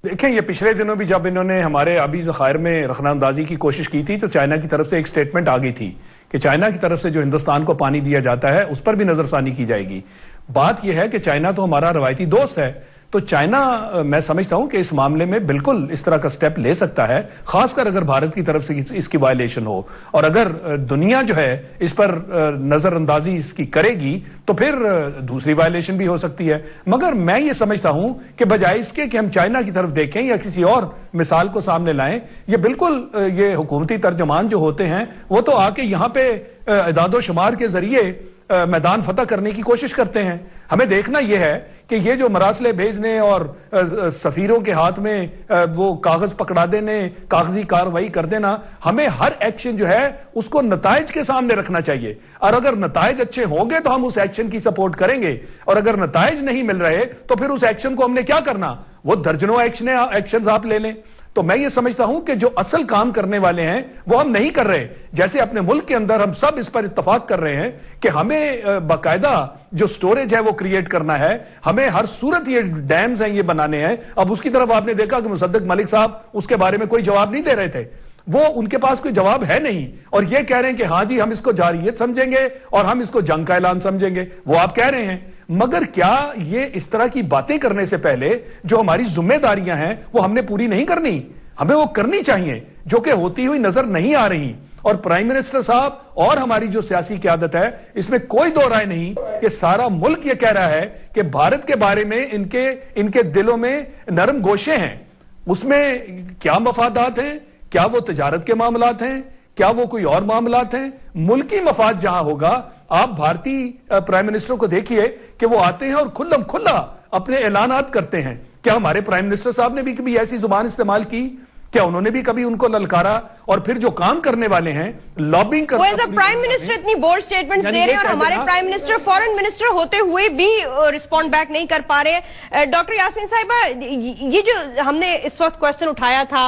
C: देखें, ये पिछले दिनों भी जब इन्होंने हमारे आबी ज़खायर में रखना अंदाजी की कोशिश की थी तो चाइना की तरफ से एक स्टेटमेंट आ गई थी कि चाइना की तरफ से जो हिंदुस्तान को पानी दिया जाता है उस पर भी नजरसानी की जाएगी। बात यह है कि चाइना तो हमारा रवायती दोस्त है, तो चाइना मैं समझता हूं कि इस मामले में बिल्कुल इस तरह का स्टेप ले सकता है, खासकर अगर भारत की तरफ से इसकी वायलेशन हो। और अगर दुनिया जो है इस पर नजरअंदाजी इसकी करेगी तो फिर दूसरी वायलेशन भी हो सकती है। मगर मैं ये समझता हूं कि बजाय इसके कि हम चाइना की तरफ देखें या किसी और मिसाल को सामने लाएं, ये बिल्कुल ये हुकूमती तर्जमान जो होते हैं वो तो आके यहां पे इदादो शुमार के जरिए मैदान फतह करने की कोशिश करते हैं। हमें देखना यह है कि ये जो मरासले भेजने और सफीरों के हाथ में वो कागज पकड़ा देने, कागजी कार्रवाई कर देना, हमें हर एक्शन जो है उसको नताइज के सामने रखना चाहिए। और अगर नताइज अच्छे होंगे तो हम उस एक्शन की सपोर्ट करेंगे, और अगर नताइज नहीं मिल रहे तो फिर उस एक्शन को हमने क्या करना, वो दर्जनों एक्शन आप ले लें। तो मैं ये समझता हूं कि जो असल काम करने वाले हैं वो हम नहीं कर रहे। जैसे अपने मुल्क के अंदर हम सब इस पर इत्तफाक कर रहे हैं कि हमें बाकायदा जो स्टोरेज है वो क्रिएट करना है, हमें हर सूरत ये डैम्स हैं ये बनाने हैं। अब उसकी तरफ आपने देखा कि मुसद्दिक मलिक साहब उसके बारे में कोई जवाब नहीं दे रहे थे, वो उनके पास कोई जवाब है नहीं, और ये कह रहे हैं कि हाँ जी हम इसको जारियत समझेंगे और हम इसको जंग का ऐलान समझेंगे। वो आप कह रहे हैं, मगर क्या ये इस तरह की बातें करने से पहले जो हमारी जिम्मेदारियां हैं वो हमने पूरी नहीं करनी? हमें वो करनी चाहिए, जो कि होती हुई नजर नहीं आ रही। और प्राइम मिनिस्टर साहब और हमारी जो सियासी क़यादत है, इसमें कोई दो राय नहीं कि सारा मुल्क ये कह रहा है कि भारत के बारे में इनके दिलों में नरम गोशे हैं। उसमें क्या मफादात हैं, क्या वो तिजारत के मामलात हैं, क्या वो कोई और मामलात हैं? मुल्की मफाद जहां होगा, आप भारतीय प्राइम मिनिस्टर को देखिए कि वो आते हैं और खुल्लम खुल्ला अपने ऐलानात करते हैं। क्या हमारे प्राइम मिनिस्टर साहब ने भी कभी ऐसी जुबान इस्तेमाल की? क्या उन्होंने भी कभी उनको ललकारा? और फिर जो काम करने वाले हैं, लॉबिंग करना।
A: वो एज अ प्राइम मिनिस्टर इतनी बोल्ड स्टेटमेंट्स दे रहे हैं और हमारे प्राइम मिनिस्टर फॉरेन मिनिस्टर होते हुए भी रिस्पॉन्ड बैक नहीं कर पा रहे। डॉक्टर यास्मीन साहिबा, ये जो हमने इस वक्त क्वेश्चन उठाया था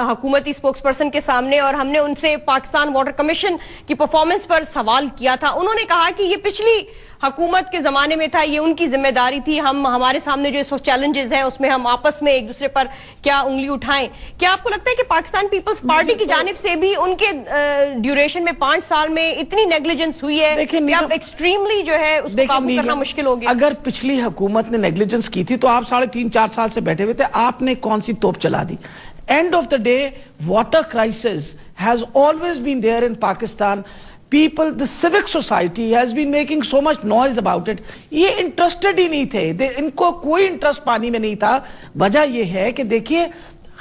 A: हुकूमती स्पोक्सपर्सन के सामने और हमने उनसे पाकिस्तान वाटर कमीशन की परफॉर्मेंस पर सवाल किया था, उन्होंने कहा कि ये पिछली हुकूमत के जमाने में था, ये उनकी जिम्मेदारी थी, हमारे सामने जो इस वक्त चैलेंजेस हैं उसमें हम आपस में एक दूसरे पर क्या उंगली उठाएं। क्या आपको लगता है कि पाकिस्तान पीपल्स पार्टी की जानिब से भी उनके ड्यूरेशन में 5 साल में इतनी नेग्लिजेंस हुई है कि अब एक्सट्रीमली जो है उसको काबू करना मुश्किल हो गया?
E: अगर पिछली हुकूमत ने नेग्लिजेंस की थी तो आप 3.5-4 साल से बैठे हुए थे, आपने कौन सी तोप चला दी? End of the day water crisis has always been there in Pakistan. People, the civic society has been making so much noise about it. ये इंटरेस्टेड ही नहीं थे, इनको कोई इंटरेस्ट पानी में नहीं था। वजह ये है कि देखिए,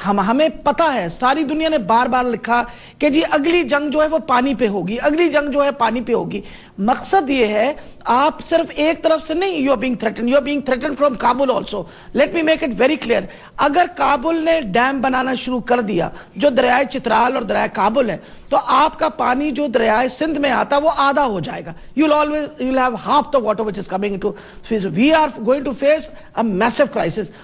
E: हमें पता है, सारी दुनिया ने बार बार लिखा कि जी अगली जंग जो है वो पानी पे होगी, अगली जंग जो है पानी पे होगी। मकसद ये है, आप सिर्फ एक तरफ से नहीं, you are being threatened from Kabul also. Let me make it very clear, अगर काबुल ने डैम बनाना शुरू कर दिया जो दरियाए चित्राल और दरियाए काबुल है, तो आपका पानी जो दरियाए सिंध में आता वो आधा हो जाएगा। you'll have half the water which is coming into. We are going to face a massive crisis.